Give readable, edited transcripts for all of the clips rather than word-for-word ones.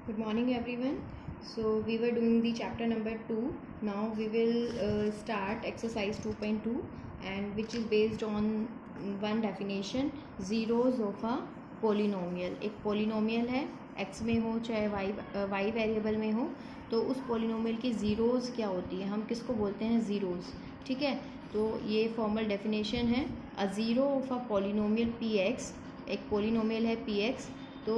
Good morning, everyone. So we were doing the chapter number 2. Now we will start exercise 2.2, and which is based on one definition, zeros of a polynomial. एक polynomial है, x में हो चाहे y variable में हो, तो उस polynomial की zeros क्या होती है, हम किसको बोलते हैं zeros. ठीक है, तो ये फॉर्मल डेफिनेशन है. अ zero of a polynomial px, एक पोलिनोमियल है px, तो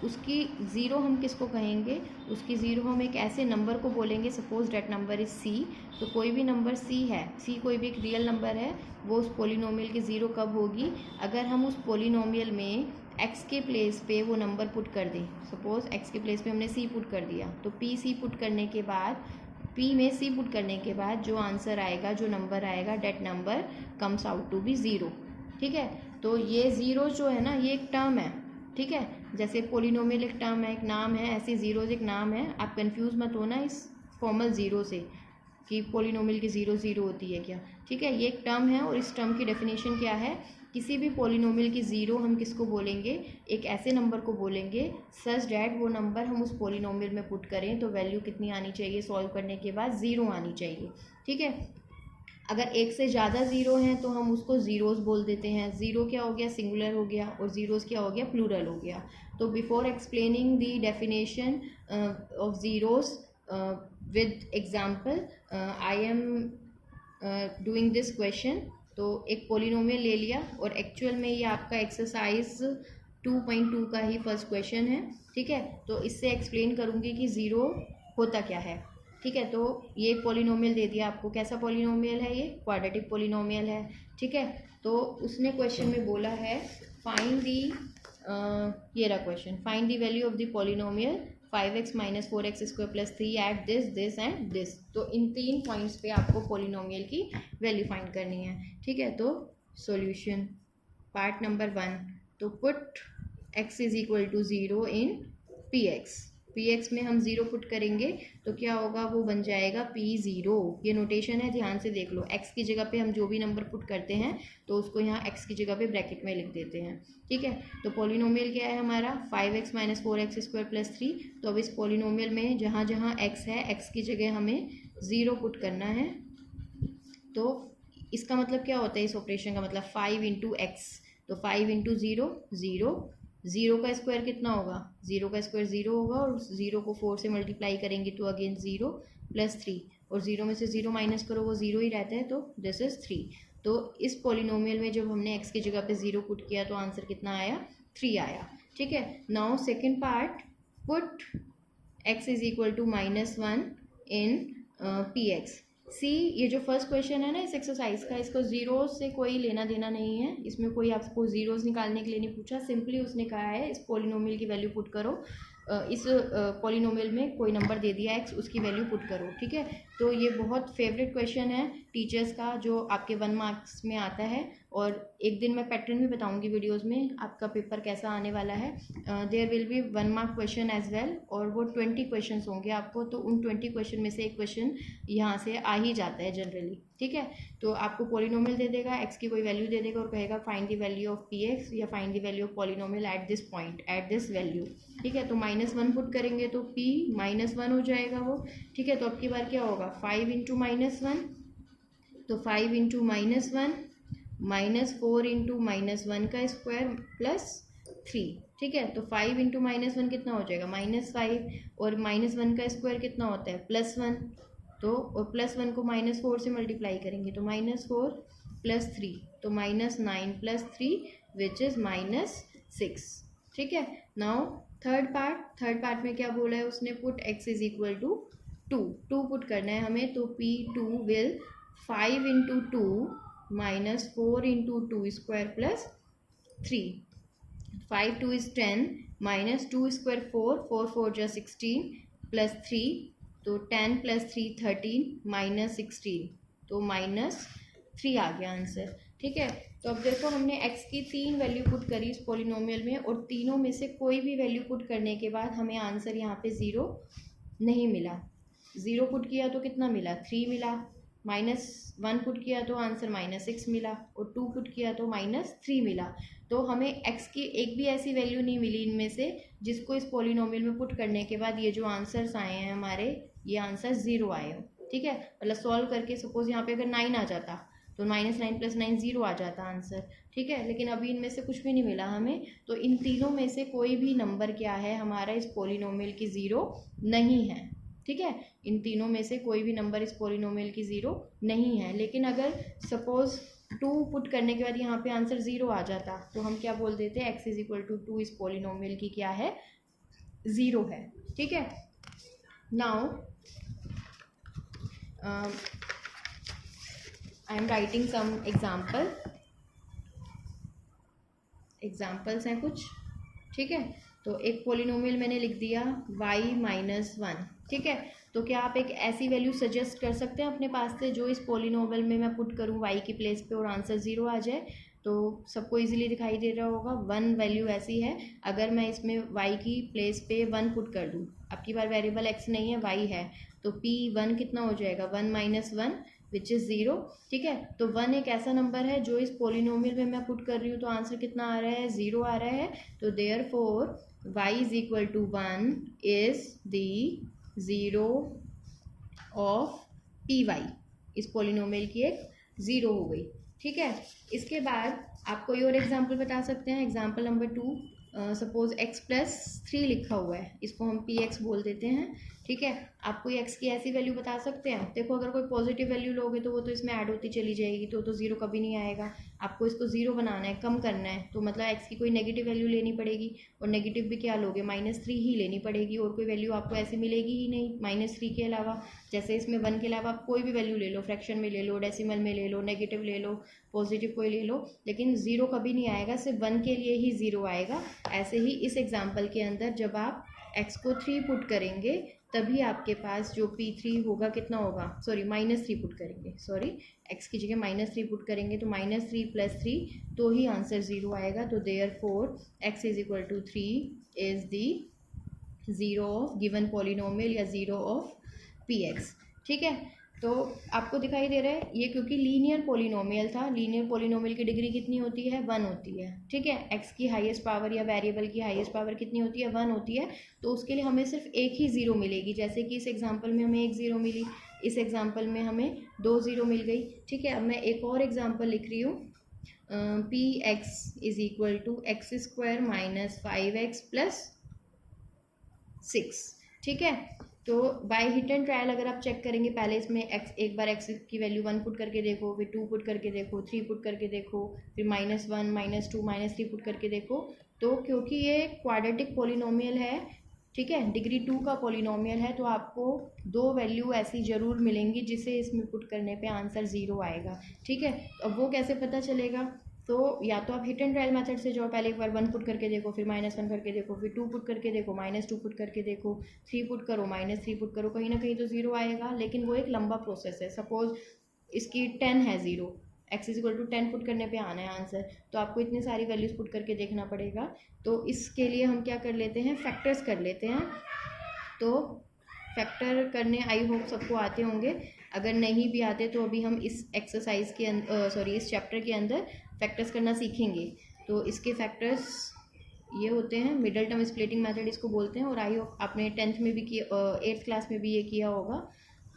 उसकी ज़ीरो हम किसको कहेंगे, उसकी ज़ीरो हम एक ऐसे नंबर को बोलेंगे. Suppose that number is C, तो कोई भी नंबर सी है, सी कोई भी एक रियल नंबर है, वो उस पोलिनोमियल की ज़ीरो कब होगी, अगर हम उस पोलिनोमियल में एक्स के प्लेस पे वो नंबर पुट कर दें. सपोज एक्स के प्लेस पे हमने सी पुट कर दिया, तो पी सी पुट करने के बाद, पी में सी पुट करने के बाद जो आंसर आएगा, जो नंबर आएगा, that number comes out to be zero. ठीक है, तो ये ज़ीरो जो है ना, ये एक टर्म है. ठीक है, जैसे पोलिनोमियल एक टर्म है, एक नाम है, ऐसे ज़ीरोज़ एक नाम है. आप कंफ्यूज मत होना इस फॉर्मल ज़ीरो से कि पोलिनोमियल की ज़ीरो ज़ीरो होती है क्या. ठीक है, ये एक टर्म है और इस टर्म की डेफिनेशन क्या है, किसी भी पोलिनोमियल की ज़ीरो हम किसको बोलेंगे, एक ऐसे नंबर को बोलेंगे सच डैट वो नंबर हम उस पोलिनोमियल में पुट करें तो वैल्यू कितनी आनी चाहिए, सॉल्व करने के बाद ज़ीरो आनी चाहिए. ठीक है, अगर एक से ज़्यादा ज़ीरो हैं तो हम उसको ज़ीरोज़ बोल देते हैं. ज़ीरो क्या हो गया, सिंगुलर हो गया, और ज़ीरोज़ क्या हो गया, प्लूरल हो गया. तो before explaining the definition of zeros with example, I am doing this question. तो एक पोलिनोमियल ले लिया और एक्चुअल में ये आपका एक्सरसाइज 2.2 का ही फर्स्ट क्वेश्चन है. ठीक है, तो इससे एक्सप्लेन करूँगी कि ज़ीरो होता क्या है. ठीक है, तो ये पॉलिनोमियल दे दिया आपको. कैसा पॉलिनोमियल है ये, क्वाड्रेटिक पॉलिनोमियल है. ठीक है, तो उसने क्वेश्चन में बोला है फाइंड दी, ये रहा question, find the value of the polynomial 5x minus 4x square plus 3 at this this and this. तो इन 3 पॉइंट्स पे आपको पॉलिनोमियल की वैल्यू फाइंड करनी है. ठीक है, तो सॉल्यूशन पार्ट नंबर 1, तो put x is equal to 0 in px. px में हम ज़ीरो पुट करेंगे तो क्या होगा, वो बन जाएगा p0. ये नोटेशन है, ध्यान से देख लो. x की जगह पे हम जो भी नंबर पुट करते हैं तो उसको यहाँ x की जगह पे ब्रैकेट में लिख देते हैं. ठीक है, तो पॉलिनोमियल क्या है हमारा, 5x minus 4x square plus 3. तो अब इस पॉलिनोमियल में जहाँ जहाँ x है, x की जगह हमें ज़ीरो पुट करना है. तो इसका मतलब क्या होता है, इस ऑपरेशन का मतलब 5 इंटू एक्स. तो 5 इंटू ज़ीरो, ज़ीरो. ज़ीरो का स्क्वायर कितना होगा, ज़ीरो का स्क्वायर ज़ीरो होगा, और ज़ीरो को 4 से मल्टीप्लाई करेंगे तो अगेन ज़ीरो प्लस 3, और ज़ीरो में से ज़ीरो माइनस करो वो ज़ीरो ही रहता है, तो दिस इज़ 3. तो इस पॉलिनोमियल में जब हमने एक्स की जगह पे ज़ीरो पुट किया तो आंसर कितना आया, 3 आया. ठीक है, now second part, put x is equal to -1 in P x. See, ये जो फर्स्ट क्वेश्चन है ना इस एक्सरसाइज का, इसको ज़ीरो से कोई लेना देना नहीं है. इसमें कोई आपको ज़ीरोज़ निकालने के लिए नहीं पूछा. सिंपली उसने कहा है इस पॉलिनोमियल की वैल्यू पुट करो. इस पॉलिनोमियल में कोई नंबर दे दिया एक्स, उसकी वैल्यू पुट करो. ठीक है, तो ये बहुत फेवरेट क्वेश्चन है टीचर्स का, जो आपके 1 मार्क्स में आता है. और एक दिन मैं पैटर्न भी बताऊंगी वीडियोस में आपका पेपर कैसा आने वाला है. There will be 1 mark question as well, और वो 20 क्वेश्चन होंगे आपको. तो उन 20 क्वेश्चन में से एक क्वेश्चन यहाँ से आ ही जाता है जनरली. ठीक है, तो आपको पॉलिनोमियल दे देगा, एक्स की कोई वैल्यू दे देगा और कहेगा find the value of P x या find the value of polynomial at this point, at this value. ठीक है, तो -1 पुट करेंगे तो p -1 हो जाएगा वो. ठीक है, तो अब की बार क्या होगा, 5 इंटू -1, तो 5 इंटू -1 माइनस 4 इंटू -1 का स्क्वायर प्लस 3. ठीक है, तो 5 इंटू -1 कितना हो जाएगा, -5, और -1 का स्क्वायर कितना होता है, +1. तो और +1 को -4 से मल्टीप्लाई करेंगे तो -4 प्लस 3, तो -9 प्लस 3 विच इज़ -6. ठीक है, नाउ थर्ड पार्ट में क्या बोला है उसने, put x is equal to 2 put करना है हमें. तो p2 will 5 into 2 minus 4 into 2 square plus 3. 5 2 is 10, minus 2 square 4, 4 4 जा 16 प्लस 3, तो 10 प्लस 3 13 माइनस 16, तो -3 आ गया आंसर. ठीक है, तो अब देखो हमने x की 3 वैल्यू पुट करी इस पॉलिनोमियल में, और तीनों में से कोई भी वैल्यू पुट करने के बाद हमें आंसर यहाँ पे 0 नहीं मिला. 0 पुट किया तो कितना मिला, 3 मिला. -1 पुट किया तो आंसर -6 मिला, और 2 पुट किया तो -3 मिला. तो हमें x की एक भी ऐसी वैल्यू नहीं मिली इनमें से जिसको इस पॉलिनोमियल में पुट करने के बाद ये जो आंसर्स आए हैं हमारे, ये आंसर 0 आए हो। ठीक है, मतलब सॉल्व करके सपोज यहाँ पे अगर 9 आ जाता तो -9 + 9 0 आ जाता आंसर। ठीक है, लेकिन अभी इनमें से कुछ भी नहीं मिला हमें, तो इन तीनों में से कोई भी नंबर क्या है हमारा इस पॉलिनोमियल की 0 नहीं है। ठीक है, इन तीनों में से कोई भी नंबर इस पॉलिनोमियल की 0 नहीं है। लेकिन अगर सपोज 2 पुट करने के बाद यहाँ पे आंसर 0 आ जाता तो हम क्या बोल देते हैं, x = 2 इस पॉलिनोमियल की क्या है, 0 है। ठीक है, now I am writing some examples हैं कुछ। ठीक है, तो एक पॉलिनोमियल मैंने लिख दिया y - 1। ठीक है, तो क्या आप एक ऐसी वैल्यू सजेस्ट कर सकते हैं अपने पास से जो इस पॉलिनोमियल में मैं पुट करूं y की प्लेस पे और आंसर 0 आ जाए? तो सबको इजीली दिखाई दे रहा होगा, 1 वैल्यू ऐसी है, अगर मैं इसमें y की प्लेस पे 1 पुट कर दूं, अब की बार वेरिएबल x नहीं है y है, तो p1 कितना हो जाएगा, 1 - 1 विच इज़ 0। ठीक है, तो 1 एक ऐसा नंबर है जो इस पॉलिनोमियल में मैं पुट कर रही हूँ, तो आंसर कितना आ रहा है, 0 आ रहा है। तो therefore y = 1 is the 0 of P Y, इस पॉलिनोमियल की एक 0 हो गई। ठीक है, इसके बाद आप कोई और एग्जाम्पल बता सकते हैं। एग्जाम्पल नंबर 2, सपोज x + 3 लिखा हुआ है, इसको हम px बोल देते हैं। ठीक है, आप कोई x की ऐसी वैल्यू बता सकते हैं। देखो, अगर कोई पॉजिटिव वैल्यू लोगे तो वो तो इसमें ऐड होती चली जाएगी, तो 0 कभी नहीं आएगा। आपको इसको 0 बनाना है, कम करना है, तो मतलब x की कोई नेगेटिव वैल्यू लेनी पड़ेगी, और नेगेटिव भी क्या लोगे, -3 ही लेनी पड़ेगी, और कोई वैल्यू आपको ऐसी मिलेगी ही नहीं -3 के अलावा। जैसे इसमें 1 के अलावा आप कोई भी वैल्यू ले लो, फ्रैक्शन में ले लो, डेसिमल में ले लो, नेगेटिव ले लो, पॉजिटिव कोई ले लो, लेकिन 0 कभी नहीं आएगा, सिर्फ 1 के लिए ही 0 आएगा। ऐसे ही इस एग्जाम्पल के अंदर जब आप x को 3 पुट करेंगे तभी आपके पास जो p3 होगा कितना होगा, सॉरी -3 पुट करेंगे, सॉरी x की जगह -3 पुट करेंगे, तो -3 + 3 तो ही आंसर 0 आएगा। तो therefore x = 3 is the 0 of given polynomial या 0 ऑफ px। ठीक है, तो आपको दिखाई दे रहा है ये, क्योंकि लीनियर पॉलिनोमियल था, लीनियर पॉलिनोमियल की डिग्री कितनी होती है, 1 होती है। ठीक है, x की हाईएस्ट पावर या वेरिएबल की हाईएस्ट पावर कितनी होती है, 1 होती है, तो उसके लिए हमें सिर्फ एक ही 0 मिलेगी। जैसे कि इस एग्जांपल में हमें एक 0 मिली, इस एग्जांपल में हमें 2 0 मिल गई। ठीक है, अब मैं एक और एग्जांपल लिख रही हूँ, px = x² - 5x + 6। ठीक है, तो बाय हिट एंड ट्रायल अगर आप चेक करेंगे, पहले इसमें x, एक बार x की वैल्यू 1 पुट करके देखो, फिर 2 पुट करके देखो, 3 पुट करके देखो, फिर -1 -2 -3 पुट करके देखो, तो क्योंकि ये क्वाड्रेटिक पॉलिनोमियल है, ठीक है, डिग्री 2 का पॉलिनोमियल है, तो आपको 2 वैल्यू ऐसी ज़रूर मिलेंगी जिसे इसमें पुट करने पे आंसर 0 आएगा। ठीक है, अब वो कैसे पता चलेगा, तो या तो आप हिट एंड ट्रायल मेथड से जाओ, पहले एक बार 1 पुट करके देखो, फिर -1 करके देखो, फिर 2 पुट करके देखो, -2 पुट करके देखो, 3 पुट करो, -3 पुट करो, कहीं ना कहीं तो 0 आएगा, लेकिन वो एक लंबा प्रोसेस है। सपोज इसकी 10 है 0, x = 10 पुट करने पे आना है आंसर, तो आपको इतनी सारी वैल्यूज़ पुट करके देखना पड़ेगा। तो इसके लिए हम क्या कर लेते हैं, फैक्टर्स कर लेते हैं। तो फैक्टर करने आई होप सबको आते होंगे, अगर नहीं भी आते तो अभी हम इस एक्सरसाइज के इस चैप्टर के अंदर फैक्टर्स करना सीखेंगे। तो इसके फैक्टर्स ये होते हैं, मिडल टर्म स्प्लिटिंग मेथड इसको बोलते हैं, और आई होप आपने 10th में भी किया, 8th क्लास में भी ये किया होगा।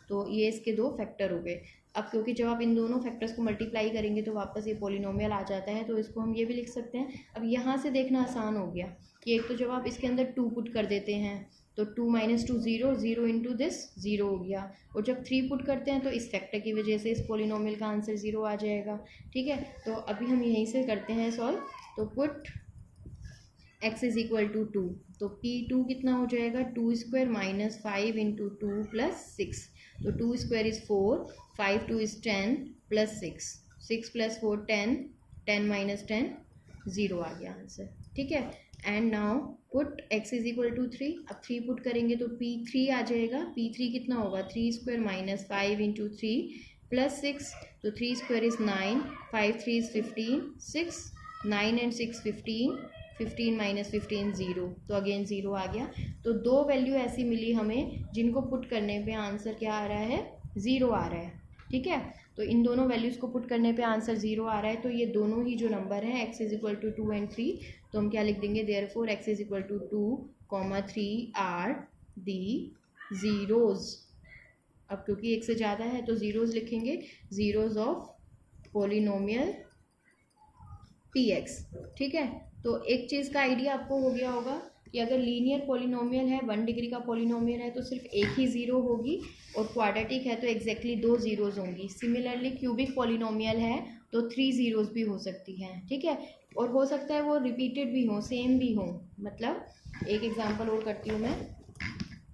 तो ये इसके 2 फैक्टर हो गए। अब क्योंकि जब आप इन दोनों फैक्टर्स को मल्टीप्लाई करेंगे तो वापस ये पॉलिनोमियल आ जाता है, तो इसको हम ये भी लिख सकते हैं। अब यहाँ से देखना आसान हो गया कि एक तो जब आप इसके अंदर 2 पुट कर देते हैं तो 2 - 2 0, 0 × दिस 0 हो गया, और जब 3 पुट करते हैं तो इस फैक्टर की वजह से इस पॉलिनोमियल का आंसर 0 आ जाएगा। ठीक है, तो अभी हम यहीं से करते हैं सॉल्व। तो पुट x = 2, तो p2 कितना हो जाएगा, 2² - 5 × 2 + 6, तो 2² इज़ 4, 5 2 इज़ 10 + 6, 6 + 4 10, 10 - 10 0 आ गया आंसर। ठीक है, एंड नाउ पुट x = 3, अब 3 पुट करेंगे तो p3 आ जाएगा, p3 कितना होगा, 3² - 5 × 3 + 6, तो 3² इज़ 9, 5 3 इज़ 15, 6 9 and 6 15, 15 - 15 0, तो अगेन 0 आ गया। तो 2 वैल्यू ऐसी मिली हमें जिनको पुट करने पे आंसर क्या आ रहा है, 0 आ रहा है। ठीक है। तो इन दोनों वैल्यूज़ को पुट करने पे आंसर 0 आ रहा है। तो ये दोनों ही जो नंबर हैं x is equal to 2 and 3, तो हम क्या लिख देंगे, therefore x is equal to 2, 3 are the zeros. अब क्योंकि एक से ज़्यादा है तो ज़ीरोज़ लिखेंगे, ज़ीरोज़ ऑफ पोलिनोमियल px। ठीक है। तो एक चीज़ का आइडिया आपको हो गया होगा कि अगर लीनियर पोलिनोमियल है, 1 डिग्री का पोलिनोमियल है, तो सिर्फ एक ही ज़ीरो होगी, और क्वाड्रेटिक है तो एग्जैक्टली 2 ज़ीरोज़ होंगी। सिमिलरली क्यूबिक पोलिनोमियल है तो 3 ज़ीरोज़ भी हो सकती हैं। ठीक है। और हो सकता है वो रिपीटेड भी हों, सेम भी हों। मतलब एक एग्जांपल और करती हूँ मैं,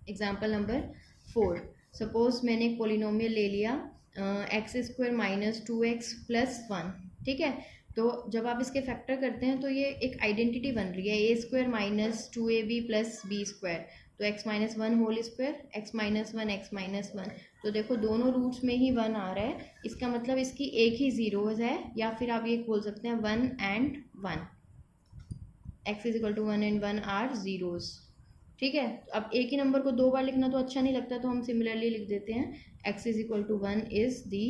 एग्जांपल नंबर 4। सपोज मैंने एक पोलिनोमियल ले लिया x² माइनस 2x प्लस 1। ठीक है। तो जब आप इसके फैक्टर करते हैं तो ये एक आइडेंटिटी बन रही है, a² minus 2ab plus b², तो x minus 1 whole square, x minus 1 x minus 1। तो देखो दोनों रूट्स में ही 1 आ रहा है, इसका मतलब इसकी एक ही ज़ीरोज़ है, या फिर आप ये बोल सकते हैं 1 and 1, x is equal to 1 and 1 are zeros. ठीक है। अब एक ही नंबर को 2 बार लिखना तो अच्छा नहीं लगता, तो हम सिमिलरली लिख देते हैं x is equal to 1 is the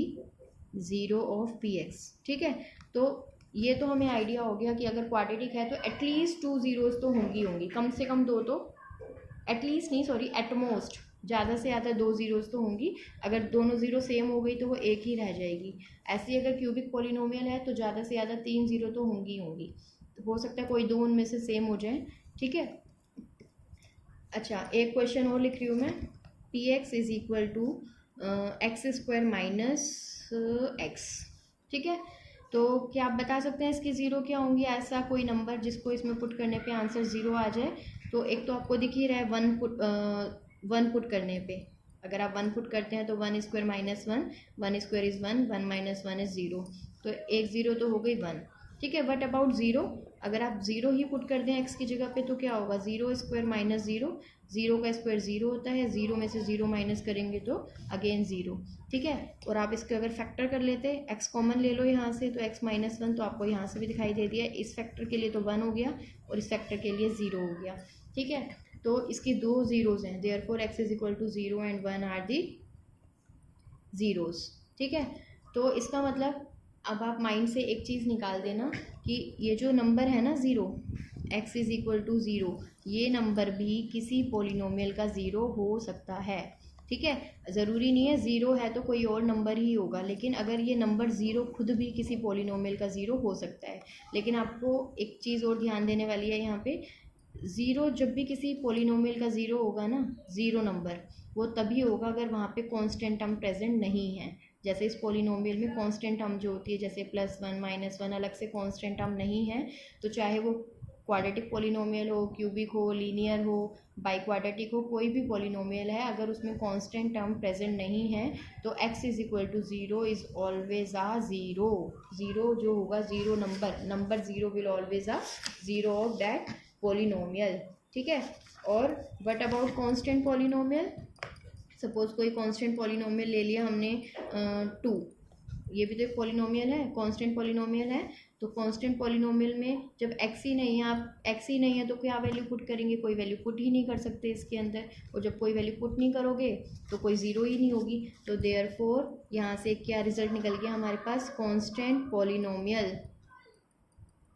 zero of px। ठीक है। तो ये तो हमें आइडिया हो गया कि अगर क्वाड्रेटिक है तो एटलीस्ट 2 ज़ीरोज़ तो होंगी, कम से कम 2 तो, एटलीस्ट नहीं सॉरी एटमोस्ट, ज़्यादा से ज़्यादा 2 ज़ीरोज़ तो होंगी। अगर दोनों ज़ीरो सेम हो गई तो वो एक ही रह जाएगी। ऐसे ही अगर क्यूबिक पोलिनोमियल है तो ज़्यादा से ज़्यादा 3 ज़ीरो तो होंगी। तो हो सकता है कोई दो उनमें से सेम हो जाए। ठीक है। अच्छा, एक क्वेश्चन और लिख रही हूँ मैं, px is equal to x² minus x। ठीक है। तो क्या आप बता सकते हैं इसकी ज़ीरो क्या होंगी, ऐसा कोई नंबर जिसको इसमें पुट करने पे आंसर 0 आ जाए। तो एक तो आपको दिख ही रहा है 1 पुट करने पे, अगर आप 1 पुट करते हैं तो 1² माइनस 1² इज़ 1 माइनस 1 इज़ 0, तो एक ज़ीरो तो हो गई 1। ठीक है। बट अबाउट ज़ीरो, अगर आप 0 ही पुट कर दें x की जगह पे तो क्या होगा, 0² माइनस 0, 0 का स्क्वायर 0 होता है, 0 में से 0 माइनस करेंगे तो अगेन 0। ठीक है। और आप इसके अगर फैक्टर कर लेते, x कॉमन ले लो यहाँ से, तो x माइनस 1 तो आपको यहाँ से भी दिखाई दे दिया, इस फैक्टर के लिए तो 1 हो गया और इस फैक्टर के लिए 0 हो गया। ठीक है। तो इसकी 2 ज़ीरोज़ हैं, therefore x is equal to 0 and 1 are the zeros. ठीक है। तो इसका मतलब अब आप माइंड से एक चीज़ निकाल देना कि ये जो नंबर है ना 0, x इज इक्वल टू 0, ये नंबर भी किसी पोलिनोमियल का 0 हो सकता है। ठीक है। ज़रूरी नहीं है 0 है तो कोई और नंबर ही होगा, लेकिन अगर ये नंबर 0 खुद भी किसी पोलिनोमियल का 0 हो सकता है। लेकिन आपको एक चीज़ और ध्यान देने वाली है यहाँ पे, 0 जब भी किसी पोलिनोमियल का 0 होगा ना, 0 नंबर, वो तभी होगा अगर वहाँ पे कांस्टेंट टर्म प्रेजेंट नहीं है। जैसे इस पोलिनोमियल में कांस्टेंट टर्म जो होती है, जैसे +1 -1 अलग से कांस्टेंट टर्म नहीं है, तो चाहे वो क्वाड्रेटिक पोलिनोमियल हो, क्यूबिक हो, लीनियर हो, बाई क्वाड्रेटिक हो, कोई भी पोलिनोमियल है, अगर उसमें कांस्टेंट टर्म प्रेजेंट नहीं है तो x is equal to 0 is always आ 0। 0 जो होगा, 0 नंबर 0 विल ऑलवेज आ 0 ऑफ दैट पोलिनोमियल। ठीक है। और what about constant polynomial, suppose कोई कांस्टेंट पोलिनोमियल ले लिया हमने 2, ये भी तो एक पोलिनोमियल है, कांस्टेंट पोलिनोमियल है। तो कांस्टेंट पोलिनोमियल में जब x ही नहीं है, आप x ही नहीं है तो क्या वैल्यू पुट करेंगे, कोई वैल्यू पुट ही नहीं कर सकते इसके अंदर, और जब कोई वैल्यू पुट नहीं करोगे तो कोई 0 ही नहीं होगी। तो देयरफॉर यहाँ से क्या रिजल्ट निकल गया हमारे पास, constant polynomial,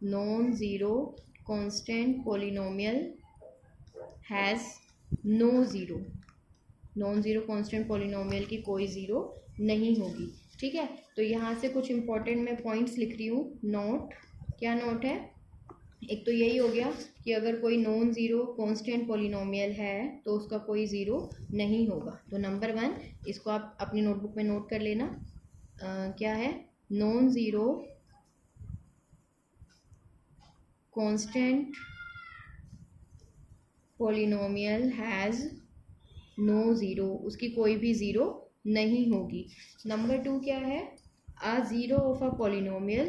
non zero constant polynomial has no zero, non zero constant polynomial की कोई ज़ीरो नहीं होगी। ठीक है। तो यहाँ से कुछ इंपॉर्टेंट मैं पॉइंट्स लिख रही हूँ, नोट। क्या नोट है, एक तो यही हो गया कि अगर कोई नॉन ज़ीरो कांस्टेंट पोलिनोमियल है तो उसका कोई ज़ीरो नहीं होगा। तो नंबर 1 इसको आप अपनी नोटबुक में नोट कर लेना, क्या है, non zero constant polynomial has no zero, उसकी कोई भी ज़ीरो नहीं होगी। नंबर 2 क्या है, अ zero of a polynomial,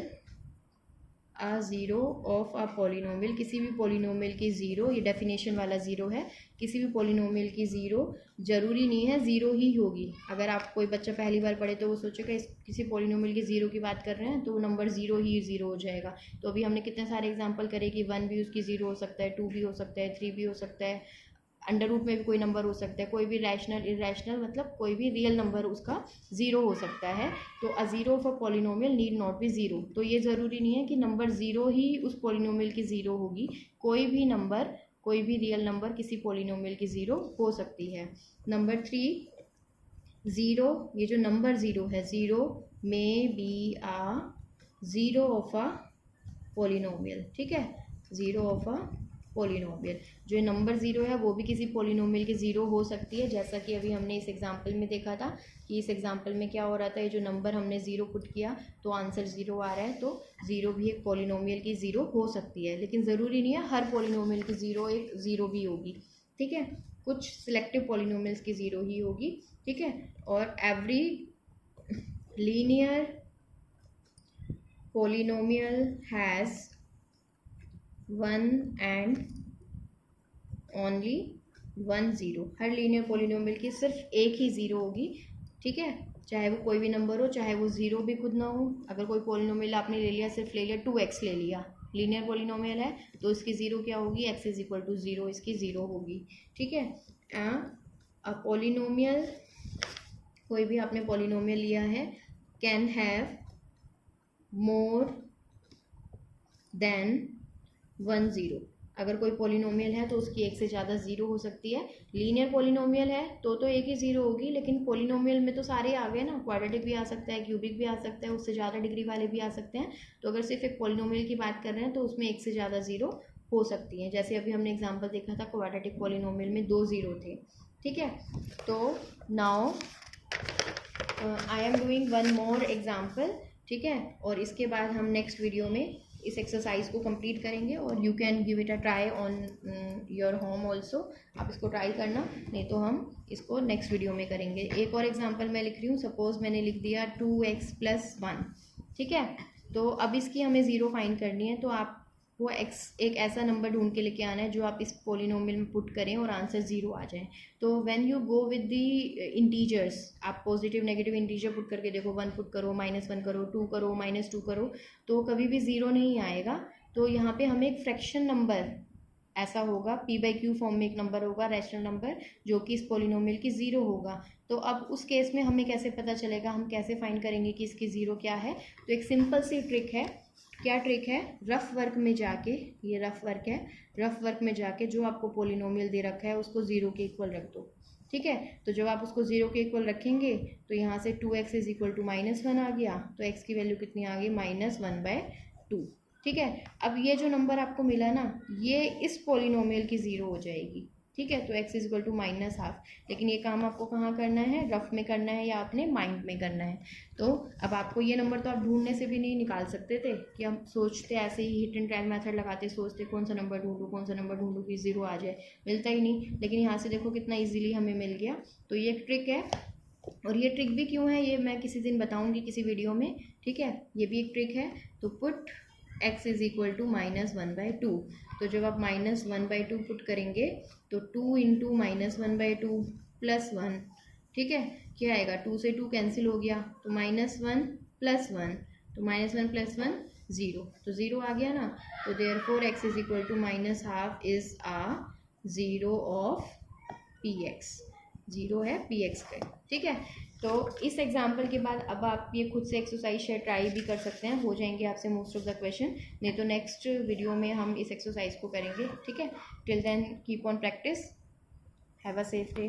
a zero of a polynomial, किसी भी पोलिनोमियल की ज़ीरो, ये डेफिनेशन वाला ज़ीरो है, किसी भी पोलिनोमियल की ज़ीरो ज़रूरी नहीं है ज़ीरो ही होगी। अगर आप कोई बच्चा पहली बार पढ़े तो वो सोचेगा इस किसी पोलिनोमियल की ज़ीरो की बात कर रहे हैं, तो वो नंबर 0 ही 0 हो जाएगा। तो अभी हमने कितने सारे एग्जांपल करे कि 1 भी उसकी 0 हो सकता है, 2 भी हो सकता है, 3 भी हो सकता है, अंडर रूट में भी कोई नंबर हो सकता है, कोई भी रैशनल इरेशनल मतलब कोई भी रियल नंबर उसका ज़ीरो हो सकता है। तो अ zero of a polynomial need not be zero. तो ये ज़रूरी नहीं है कि नंबर ज़ीरो ही उस पॉलिनोमियल की ज़ीरो होगी, कोई भी नंबर, कोई भी रियल नंबर किसी पॉलिनोमियल की ज़ीरो हो सकती है। नंबर 3, ज़ीरो, ये जो नंबर ज़ीरो है, zero may be a zero of a polynomial, ठीक है, ज़ीरो ऑफ अ पॉलिनोमियल। जो नंबर ज़ीरो है वो भी किसी पॉलिनोमियल की ज़ीरो हो सकती है, जैसा कि अभी हमने इस एग्जांपल में देखा था कि इस एग्जांपल में क्या हो रहा था, ये जो नंबर हमने ज़ीरो पुट किया तो आंसर ज़ीरो आ रहा है, तो ज़ीरो भी एक पॉलिनोमियल की ज़ीरो हो सकती है, लेकिन ज़रूरी नहीं है हर पॉलिनोमियल की ज़ीरो एक ज़ीरो भी होगी, ठीक है, कुछ सिलेक्टिव पॉलिनोमियल्स की ज़ीरो ही होगी, ठीक है। और every linear polynomial has one and only one zero. Her linear polynomial की सिर्फ एक ही ज़ीरो होगी, ठीक है, चाहे वो कोई भी नंबर हो, चाहे वो ज़ीरो भी खुद ना हो। अगर कोई पॉलिनोमियल आपने ले लिया, सिर्फ ले लिया 2x ले लिया, लीनियर पॉलिनोमियल है तो इसकी ज़ीरो क्या होगी, x is equal to zero, इसकी ज़ीरो होगी, ठीक है। अ पॉलिनोमियल, कोई भी आपने पॉलिनोमियल लिया है, can have more than one zero. अगर कोई पॉलिनोमियल है तो उसकी एक से ज़्यादा ज़ीरो हो सकती है। लीनियर पॉलिनोमियल है तो एक ही ज़ीरो होगी, लेकिन पॉलिनोमियल में तो सारे आ गए ना, क्वाड्रेटिक भी आ सकता है, क्यूबिक भी आ सकता है, उससे ज़्यादा डिग्री वाले भी आ सकते हैं। तो अगर सिर्फ एक पॉलिनोमियल की बात कर रहे हैं तो उसमें एक से ज़्यादा ज़ीरो हो सकती हैं। जैसे अभी हमने एग्जाम्पल देखा था, क्वाड्रेटिक पॉलिनोमियल में 2 ज़ीरो थे, ठीक है। तो now I am doing one more example, ठीक है, और इसके बाद हम नेक्स्ट वीडियो में इस एक्सरसाइज को कंप्लीट करेंगे और you can give it a try on your home also. आप इसको ट्राई करना, नहीं तो हम इसको नेक्स्ट वीडियो में करेंगे। एक और एग्जांपल मैं लिख रही हूँ, सपोज मैंने लिख दिया 2x + 1, ठीक है। तो अब इसकी हमें ज़ीरो फाइंड करनी है, तो आप वो x एक ऐसा नंबर ढूंढ के लेके आना है जो आप इस पॉलिनोमियल में पुट करें और आंसर ज़ीरो आ जाए। तो when you go with the integers, आप पॉजिटिव नेगेटिव इंटीजर पुट करके देखो, 1 पुट करो, -1 करो, 2 करो, -2 करो, तो कभी भी ज़ीरो नहीं आएगा। तो यहाँ पे हमें एक फ्रैक्शन नंबर ऐसा होगा, p/q फॉर्म में एक नंबर होगा, रैशनल नंबर, जो कि इस पॉलिनोमियल की ज़ीरो होगा। तो अब उस केस में हमें कैसे पता चलेगा, हम कैसे फाइंड करेंगे कि इसकी ज़ीरो क्या है। तो एक सिंपल सी ट्रिक है। क्या ट्रिक है, रफ वर्क में जाके, ये रफ वर्क है, रफ वर्क में जाके जो आपको पॉलिनोमियल दे रखा है उसको ज़ीरो के इक्वल रख दो, ठीक है। तो जब आप उसको ज़ीरो के इक्वल रखेंगे तो यहाँ से 2x इज इक्वल टू -1 आ गया, तो x की वैल्यू कितनी आ गई, -1/2, ठीक है। अब ये जो नंबर आपको मिला ना, ये इस पॉलिनोमियल की ज़ीरो हो जाएगी, ठीक है। तो x इज इक्वल टू -1/2, लेकिन ये काम आपको कहाँ करना है, रफ में करना है या अपने माइंड में करना है। तो अब आपको ये नंबर तो आप ढूंढने से भी नहीं निकाल सकते थे कि हम सोचते ऐसे ही हिट एंड ट्रायल मेथड लगाते, सोचते कौन सा नंबर ढूंढूँ, कौन सा नंबर ढूंढूँ कि ज़ीरो आ जाए, मिलता ही नहीं। लेकिन यहाँ से देखो कितना ईजिली हमें मिल गया। तो ये एक ट्रिक है, और ये ट्रिक भी क्यों है ये मैं किसी दिन बताऊँगी किसी वीडियो में, ठीक है। ये भी एक ट्रिक है। तो put x is equal to -1/2। तो जब आप -1/2 पुट करेंगे तो 2 इंटू -1/2 + 1, ठीक है, क्या आएगा, 2 से 2 कैंसिल हो गया, तो -1 + 1, तो -1 + 1 ज़ीरो, तो ज़ीरो आ गया ना। तो therefore x is equal to -1/2 is a zero of px, zero है px का, ठीक है। तो इस एग्जाम्पल के बाद अब आप ये खुद से एक्सरसाइज ट्राई भी कर सकते हैं, हो जाएंगे आपसे मोस्ट ऑफ द क्वेश्चन। नहीं तो नेक्स्ट वीडियो में हम इस एक्सरसाइज को करेंगे, ठीक है। Till then keep on practice, have a safe day.